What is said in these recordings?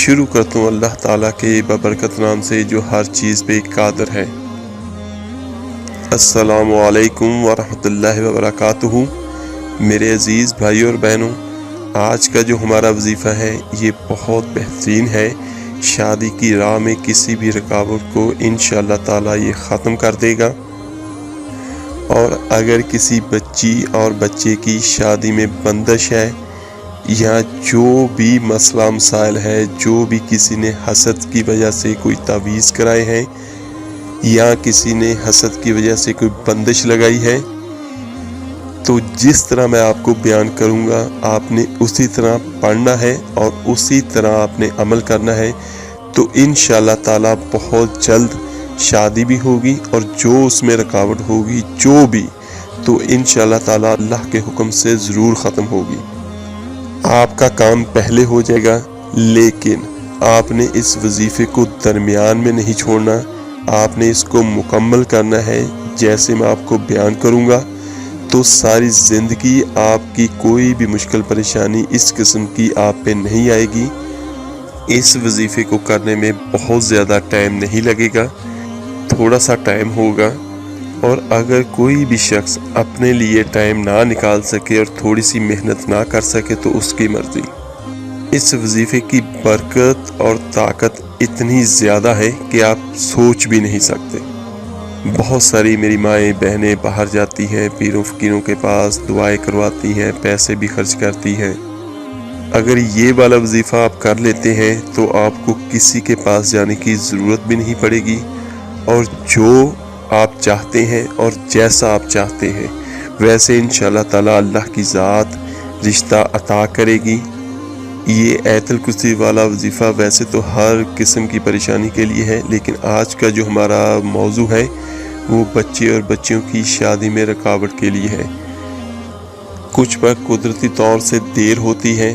شروع کرتا ہوں اللہ تعالیٰ کے ببرکت نام سے جو ہر چیز پہ قادر ہے۔ السلام علیکم ورحمۃ اللہ وبرکاتہ۔ میرے عزیز بھائی اور بہنوں، آج کا جو ہمارا وظیفہ ہے یہ بہت بہترین ہے۔ شادی کی راہ میں کسی بھی رکاوٹ کو انشاءاللہ تعالیٰ یہ ختم کر دے گا، اور اگر کسی بچی اور بچے کی شادی میں بندش ہے یا جو بھی مسئلہ مسائل ہے، جو بھی کسی نے حسد کی وجہ سے کوئی تعویذ کرائے ہیں یا کسی نے حسد کی وجہ سے کوئی بندش لگائی ہے، تو جس طرح میں آپ کو بیان کروں گا آپ نے اسی طرح پڑھنا ہے اور اسی طرح آپ نے عمل کرنا ہے، تو انشاءاللہ تعالیٰ بہت جلد شادی بھی ہوگی، اور جو اس میں رکاوٹ ہوگی جو بھی، تو انشاءاللہ تعالیٰ اللہ کے حکم سے ضرور ختم ہوگی۔ آپ کا کام پہلے ہو جائے گا، لیکن آپ نے اس وظیفے کو درمیان میں نہیں چھوڑنا، آپ نے اس کو مکمل کرنا ہے۔ جیسے میں آپ کو بیان کروں گا تو ساری زندگی آپ کی کوئی بھی مشکل پریشانی اس قسم کی آپ پہ نہیں آئے گی۔ اس وظیفے کو کرنے میں بہت زیادہ ٹائم نہیں لگے گا، تھوڑا سا ٹائم ہوگا، اور اگر کوئی بھی شخص اپنے لیے ٹائم نہ نکال سکے اور تھوڑی سی محنت نہ کر سکے تو اس کی مرضی۔ اس وظیفے کی برکت اور طاقت اتنی زیادہ ہے کہ آپ سوچ بھی نہیں سکتے۔ بہت ساری میری مائیں بہنیں باہر جاتی ہیں، پیروں فقیروں کے پاس دعائیں کرواتی ہیں، پیسے بھی خرچ کرتی ہیں۔ اگر یہ والا وظیفہ آپ کر لیتے ہیں تو آپ کو کسی کے پاس جانے کی ضرورت بھی نہیں پڑے گی، اور جو آپ چاہتے ہیں اور جیسا آپ چاہتے ہیں ویسے انشاءاللہ تعالیٰ اللہ کی ذات رشتہ عطا کرے گی۔ یہ آیت الکرسی والا وظیفہ ویسے تو ہر قسم کی پریشانی کے لیے ہے، لیکن آج کا جو ہمارا موضوع ہے وہ بچے اور بچیوں کی شادی میں رکاوٹ کے لیے ہے۔ کچھ پر قدرتی طور سے دیر ہوتی ہے،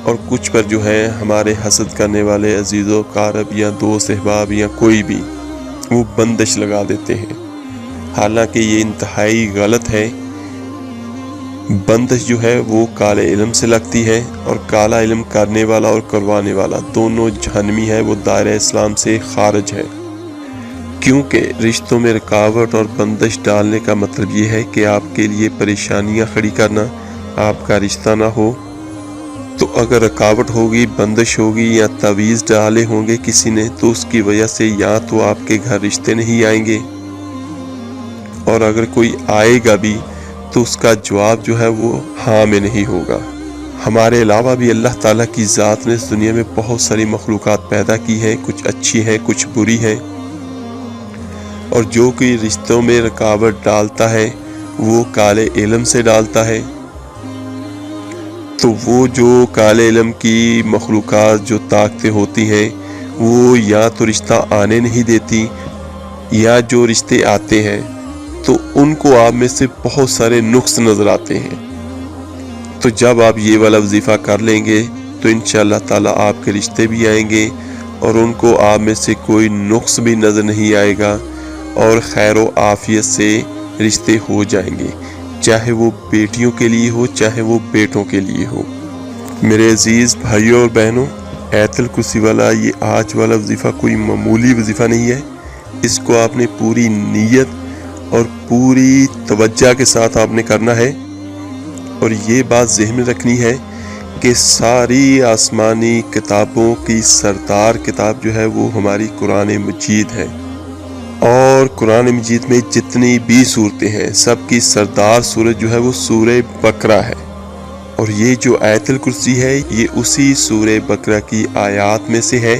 اور کچھ پر جو ہے ہمارے حسد کرنے والے عزیز و اقارب یا دوست احباب یا کوئی بھی وہ بندش لگا دیتے ہیں۔ حالانکہ یہ انتہائی غلط ہے۔ بندش جو ہے وہ کالے علم سے لگتی ہے، اور کالا علم کرنے والا اور کروانے والا دونوں جہنمی ہے، وہ دائرہ اسلام سے خارج ہے۔ کیونکہ رشتوں میں رکاوٹ اور بندش ڈالنے کا مطلب یہ ہے کہ آپ کے لیے پریشانیاں کھڑی کرنا، آپ کا رشتہ نہ ہو۔ تو اگر رکاوٹ ہوگی، بندش ہوگی یا تعویذ ڈالے ہوں گے کسی نے، تو اس کی وجہ سے یا تو آپ کے گھر رشتے نہیں آئیں گے، اور اگر کوئی آئے گا بھی تو اس کا جواب جو ہے وہ ہاں میں نہیں ہوگا۔ ہمارے علاوہ بھی اللہ تعالیٰ کی ذات نے اس دنیا میں بہت ساری مخلوقات پیدا کی ہیں، کچھ اچھی ہیں کچھ بری ہیں، اور جو کوئی رشتوں میں رکاوٹ ڈالتا ہے وہ کالے علم سے ڈالتا ہے۔ تو وہ جو کالے علم کی مخلوقات جو طاقتیں ہوتی ہیں وہ یا تو رشتہ آنے نہیں دیتی، یا جو رشتے آتے ہیں تو ان کو آپ میں سے بہت سارے نقص نظر آتے ہیں۔ تو جب آپ یہ والا وظیفہ کر لیں گے تو انشاءاللہ تعالیٰ آپ کے رشتے بھی آئیں گے، اور ان کو آپ میں سے کوئی نقص بھی نظر نہیں آئے گا، اور خیر و عافیت سے رشتے ہو جائیں گے، چاہے وہ بیٹیوں کے لیے ہو چاہے وہ بیٹوں کے لیے ہو۔ میرے عزیز بھائیوں اور بہنوں، آیت الکرسی والا یہ آج والا وظیفہ کوئی معمولی وظیفہ نہیں ہے۔ اس کو آپ نے پوری نیت اور پوری توجہ کے ساتھ آپ نے کرنا ہے، اور یہ بات ذہن میں رکھنی ہے کہ ساری آسمانی کتابوں کی سردار کتاب جو ہے وہ ہماری قرآن مجید ہے، اور قرآن مجید میں جتنی بھی صورتیں ہیں سب کی سردار سورت جو ہے وہ سورہ بقرہ ہے، اور یہ جو آیت الکرسی ہے یہ اسی سورہ بقرہ کی آیات میں سے ہے۔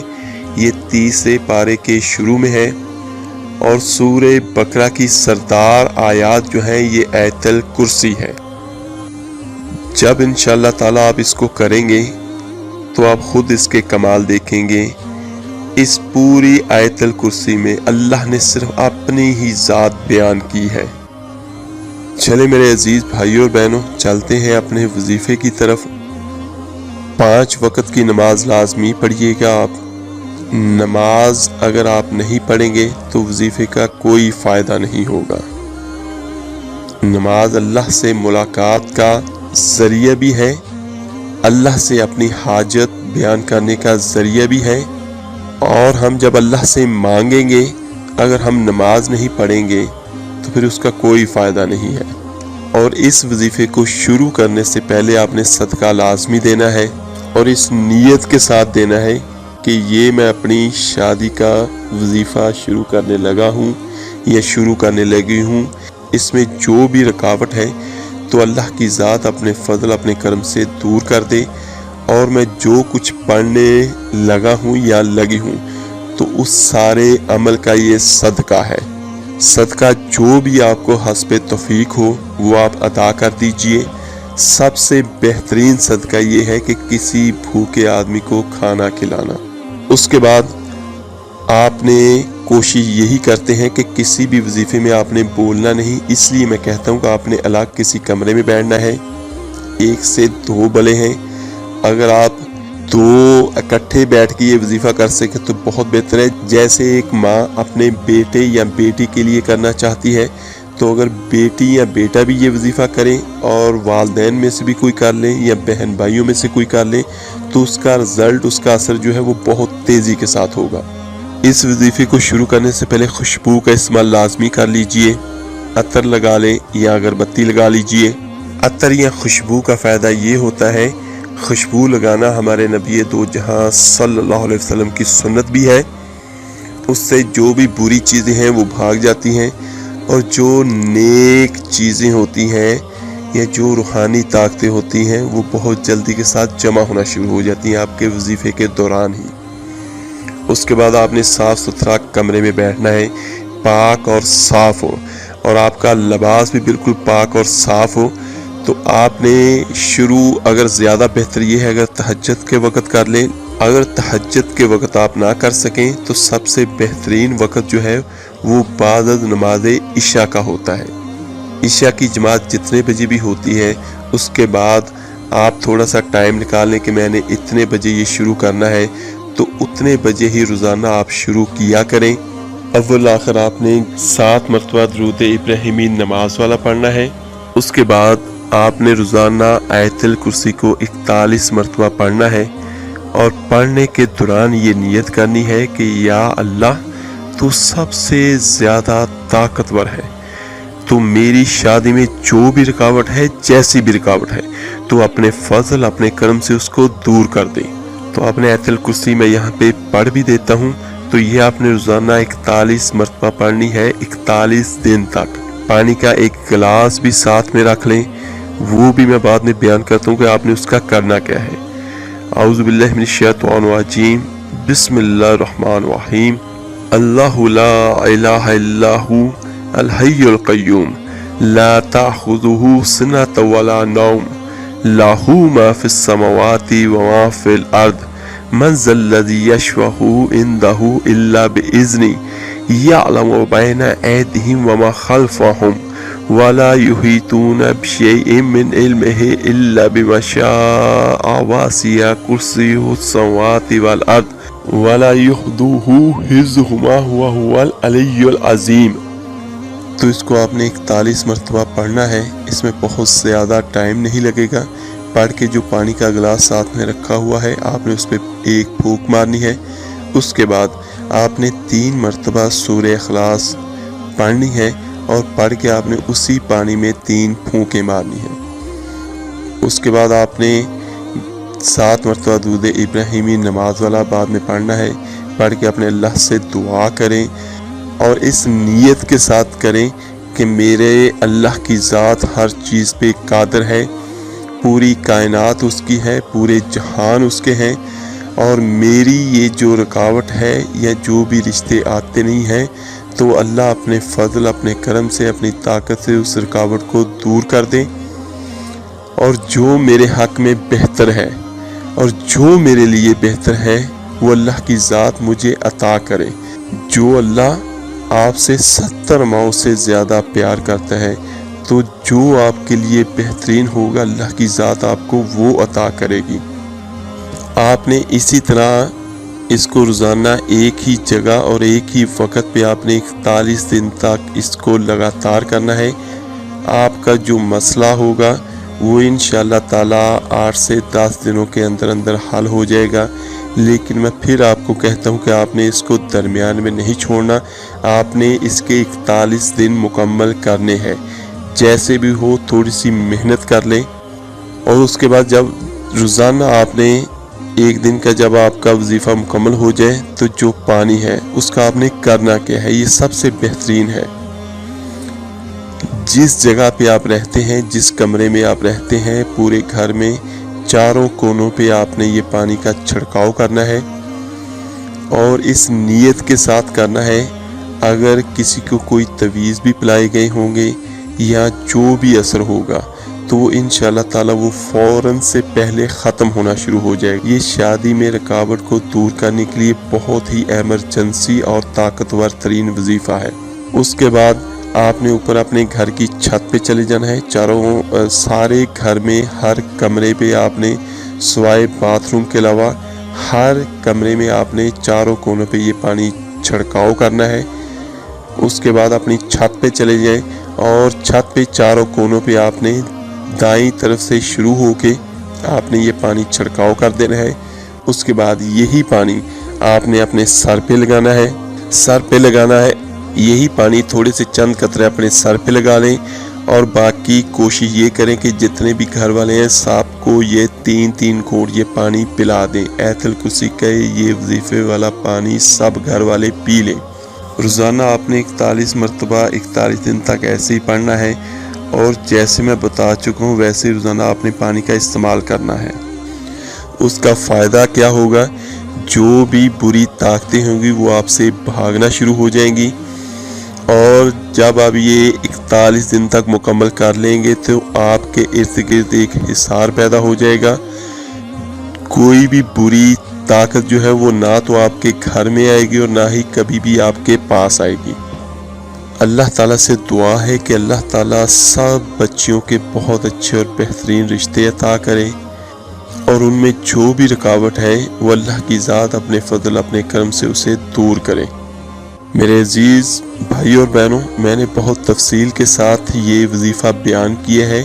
یہ 30 پارے کے شروع میں ہے، اور سورہ بقرہ کی سردار آیات جو ہیں یہ آیت الکرسی ہے۔ جب انشاءاللہ تعالیٰ آپ اس کو کریں گے تو آپ خود اس کے کمال دیکھیں گے۔ اس پوری آیت الکرسی میں اللہ نے صرف اپنی ہی ذات بیان کی ہے۔ چلے میرے عزیز بھائیوں اور بہنوں، چلتے ہیں اپنے وظیفے کی طرف۔ 5 وقت کی نماز لازمی پڑھیے گا آپ۔ نماز اگر آپ نہیں پڑھیں گے تو وظیفے کا کوئی فائدہ نہیں ہوگا۔ نماز اللہ سے ملاقات کا ذریعہ بھی ہے، اللہ سے اپنی حاجت بیان کرنے کا ذریعہ بھی ہے۔ اور ہم جب اللہ سے مانگیں گے، اگر ہم نماز نہیں پڑھیں گے تو پھر اس کا کوئی فائدہ نہیں ہے۔ اور اس وظیفے کو شروع کرنے سے پہلے آپ نے صدقہ لازمی دینا ہے، اور اس نیت کے ساتھ دینا ہے کہ یہ میں اپنی شادی کا وظیفہ شروع کرنے لگا ہوں یا شروع کرنے لگی ہوں، اس میں جو بھی رکاوٹ ہے تو اللہ کی ذات اپنے فضل اپنے کرم سے دور کر دے، اور میں جو کچھ پڑھنے لگا ہوں یا لگی ہوں تو اس سارے عمل کا یہ صدقہ ہے۔ صدقہ جو بھی آپ کو حسب توفیق ہو وہ آپ ادا کر دیجئے۔ سب سے بہترین صدقہ یہ ہے کہ کسی بھوکے آدمی کو کھانا کھلانا۔ اس کے بعد آپ نے کوشش یہی کرتے ہیں کہ کسی بھی وظیفے میں آپ نے بولنا نہیں، اس لیے میں کہتا ہوں کہ آپ نے الگ کسی کمرے میں بیٹھنا ہے۔ 1 سے 2 بلے ہیں، اگر آپ 2 اکٹھے بیٹھ کے یہ وظیفہ کر سکے تو بہت بہتر ہے۔ جیسے ایک ماں اپنے بیٹے یا بیٹی کے لیے کرنا چاہتی ہے، تو اگر بیٹی یا بیٹا بھی یہ وظیفہ کریں اور والدین میں سے بھی کوئی کر لیں یا بہن بھائیوں میں سے کوئی کر لیں تو اس کا رزلٹ، اس کا اثر جو ہے وہ بہت تیزی کے ساتھ ہوگا۔ اس وظیفے کو شروع کرنے سے پہلے خوشبو کا استعمال لازمی کر لیجئے۔ عطر لگا لیں یا اگربتی لگا لیجئے۔ عطر یا خوشبو کا فائدہ یہ ہوتا ہے، خوشبو لگانا ہمارے نبی دو جہاں صلی اللہ علیہ وسلم کی سنت بھی ہے، اس سے جو بھی بری چیزیں ہیں وہ بھاگ جاتی ہیں، اور جو نیک چیزیں ہوتی ہیں یا جو روحانی طاقتیں ہوتی ہیں وہ بہت جلدی کے ساتھ جمع ہونا شروع ہو جاتی ہیں آپ کے وظیفے کے دوران ہی۔ اس کے بعد آپ نے صاف ستھرا کمرے میں بیٹھنا ہے، پاک اور صاف ہو، اور آپ کا لباس بھی بالکل پاک اور صاف ہو۔ تو آپ نے شروع، اگر زیادہ بہتر یہ ہے اگر تہجد کے وقت کر لیں، اگر تہجد کے وقت آپ نہ کر سکیں تو سب سے بہترین وقت جو ہے وہ بعد از نماز عشاء کا ہوتا ہے۔ عشاء کی جماعت جتنے بجے بھی ہوتی ہے، اس کے بعد آپ تھوڑا سا ٹائم نکال لیں کہ میں نے اتنے بجے یہ شروع کرنا ہے، تو اتنے بجے ہی روزانہ آپ شروع کیا کریں۔ اول آخر آپ نے 7 مرتبہ درود ابراہیمی نماز والا پڑھنا ہے۔ اس کے بعد آپ نے روزانہ آیت الکرسی کو 41 مرتبہ پڑھنا ہے، اور پڑھنے کے دوران یہ نیت کرنی ہے کہ یا اللہ تو سب سے زیادہ طاقتور ہے، تو میری شادی میں جو بھی رکاوٹ ہے، جیسی بھی رکاوٹ ہے، تو اپنے فضل اپنے کرم سے اس کو دور کر دے۔ تو آپ نے آیت الکرسی میں یہاں پہ پڑھ بھی دیتا ہوں، تو یہ آپ نے روزانہ 41 مرتبہ پڑھنی ہے 41 دن تک۔ پانی کا ایک گلاس بھی ساتھ میں رکھ لیں، وہ بھی میں بعد میں بیان کرتا ہوں کہ آپ نے اس کا کرنا کیا ہے۔ اعوذ باللہ من الشیطان الرجیم، بسم اللہ الرحمن الرحیم، اللہ لا الہ الا ہو الحی القیوم لا تأخذہ سنۃ ولا نوم لہ ما فی السماوات وما فی الارض من ذا الذی یشفع عندہ الا بإذنہ یعلم بین ایدیہم وما خلفہم ولا یحیطون بشیء من علمہ الا بما شاء وسع کرسیہ السماوات والارض ولا یحوطہ حفظہما وہو العلی العظیم۔ تو اس کو آپ نے 41 مرتبہ پڑھنا ہے، اس میں بہت زیادہ ٹائم نہیں لگے گا۔ پڑھ کے جو پانی کا گلاس ساتھ میں رکھا ہوا ہے آپ نے اس پہ ایک پھونک مارنی ہے۔ اس کے بعد آپ نے 3 مرتبہ سورہ اخلاص پڑھنی ہے، اور پڑھ کے آپ نے اسی پانی میں 3 پھونکیں مارنی ہیں۔ اس کے بعد آپ نے 7 مرتبہ درود ابراہیمی نماز والا بعد میں پڑھنا ہے۔ پڑھ کے اپنے اللہ سے دعا کریں، اور اس نیت کے ساتھ کریں کہ میرے اللہ کی ذات ہر چیز پہ قادر ہے، پوری کائنات اس کی ہے، پورے جہان اس کے ہیں، اور میری یہ جو رکاوٹ ہے یا جو بھی رشتے آتے نہیں ہیں تو اللہ اپنے فضل اپنے کرم سے اپنی طاقت سے اس رکاوٹ کو دور کر دیں، اور جو میرے حق میں بہتر ہے اور جو میرے لیے بہتر ہے وہ اللہ کی ذات مجھے عطا کرے۔ جو اللہ آپ سے 70 ماؤں سے زیادہ پیار کرتا ہے، تو جو آپ کے لیے بہترین ہوگا اللہ کی ذات آپ کو وہ عطا کرے گی۔ آپ نے اسی طرح اس کو روزانہ ایک ہی جگہ اور ایک ہی وقت پہ آپ نے 41 دن تک اس کو لگاتار کرنا ہے۔ آپ کا جو مسئلہ ہوگا وہ انشاءاللہ تعالی 8 سے 10 دنوں کے اندر اندر حل ہو جائے گا۔ لیکن میں پھر آپ کو کہتا ہوں کہ آپ نے اس کو درمیان میں نہیں چھوڑنا، آپ نے اس کے 41 دن مکمل کرنے ہیں۔ جیسے بھی ہو تھوڑی سی محنت کر لیں، اور اس کے بعد جب روزانہ آپ نے 1 دن کا جب آپ کا وظیفہ مکمل ہو جائے تو جو پانی ہے اس کا آپ نے کرنا کیا ہے، یہ سب سے بہترین ہے۔ جس جگہ پہ آپ رہتے ہیں، جس کمرے میں آپ رہتے ہیں، پورے گھر میں چاروں کونوں پہ آپ نے یہ پانی کا چھڑکاؤ کرنا ہے، اور اس نیت کے ساتھ کرنا ہے اگر کسی کو کوئی تویز بھی پلائے گئے ہوں گے یا جو بھی اثر ہوگا تو وہ انشاءاللہ تعالی وہ فوراً سے پہلے ختم ہونا شروع ہو جائے گا۔ یہ شادی میں رکاوٹ کو دور کرنے کے لیے بہت ہی ایمرجنسی اور طاقتور ترین وظیفہ ہے۔ اس کے بعد آپ نے اوپر اپنے گھر کی چھت پہ چلے جانا ہے، سارے گھر میں ہر کمرے پہ آپ نے سوائے باتھ روم کے علاوہ ہر کمرے میں آپ نے چاروں کونوں پہ یہ پانی چھڑکاؤ کرنا ہے۔ اس کے بعد اپنی چھت پہ چلے جائیں، اور چھت پہ چاروں کونوں پہ آپ نے دائیں طرف سے شروع ہو کے آپ نے یہ پانی چھڑکاؤ کر دینا ہے۔ اس کے بعد یہی پانی آپ نے اپنے سر پہ لگانا ہے، یہی پانی تھوڑے سے چند قطرے اپنے سر پہ لگا لیں، اور باقی کوشش یہ کریں کہ جتنے بھی گھر والے ہیں سب کو یہ 3 گھونٹ یہ پانی پلا دیں۔ آیت الکرسی کا یہ وظیفے والا پانی سب گھر والے پی لیں۔ روزانہ آپ نے 41 مرتبہ 41 دن تک ایسے ہی پڑھنا ہے، اور جیسے میں بتا چکا ہوں ویسے روزانہ آپ نے پانی کا استعمال کرنا ہے۔ اس کا فائدہ کیا ہوگا؟ جو بھی بری طاقتیں ہوں گی وہ آپ سے بھاگنا شروع ہو جائیں گی، اور جب آپ یہ 41 دن تک مکمل کر لیں گے تو آپ کے ارد گرد ایک حصار پیدا ہو جائے گا۔ کوئی بھی بری طاقت جو ہے وہ نہ تو آپ کے گھر میں آئے گی اور نہ ہی کبھی بھی آپ کے پاس آئے گی۔ اللہ تعالیٰ سے دعا ہے کہ اللہ تعالیٰ سب بچیوں کے بہت اچھے اور بہترین رشتے عطا کرے، اور ان میں جو بھی رکاوٹ ہے وہ اللہ کی ذات اپنے فضل اپنے کرم سے اسے دور کرے۔ میرے عزیز بھائی اور بہنوں، میں نے بہت تفصیل کے ساتھ یہ وظیفہ بیان کیا ہے۔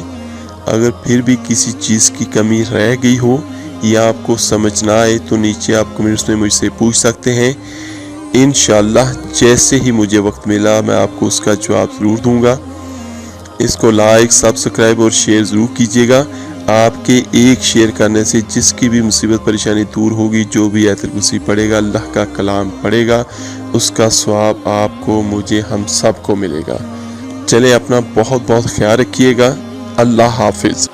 اگر پھر بھی کسی چیز کی کمی رہ گئی ہو یا آپ کو سمجھ نہ آئے تو نیچے آپ کمنٹس میں مجھ سے پوچھ سکتے ہیں۔ انشاءاللہ جیسے ہی مجھے وقت ملا میں آپ کو اس کا جواب ضرور دوں گا۔ اس کو لائک، سبسکرائب اور شیئر ضرور کیجیے گا۔ آپ کے ایک شیئر کرنے سے جس کی بھی مصیبت پریشانی دور ہوگی، جو بھی آیت الکرسی پڑھے گا، اللہ کا کلام پڑھے گا، اس کا ثواب آپ کو، مجھے، ہم سب کو ملے گا۔ چلے اپنا بہت بہت خیال رکھیے گا۔ اللہ حافظ۔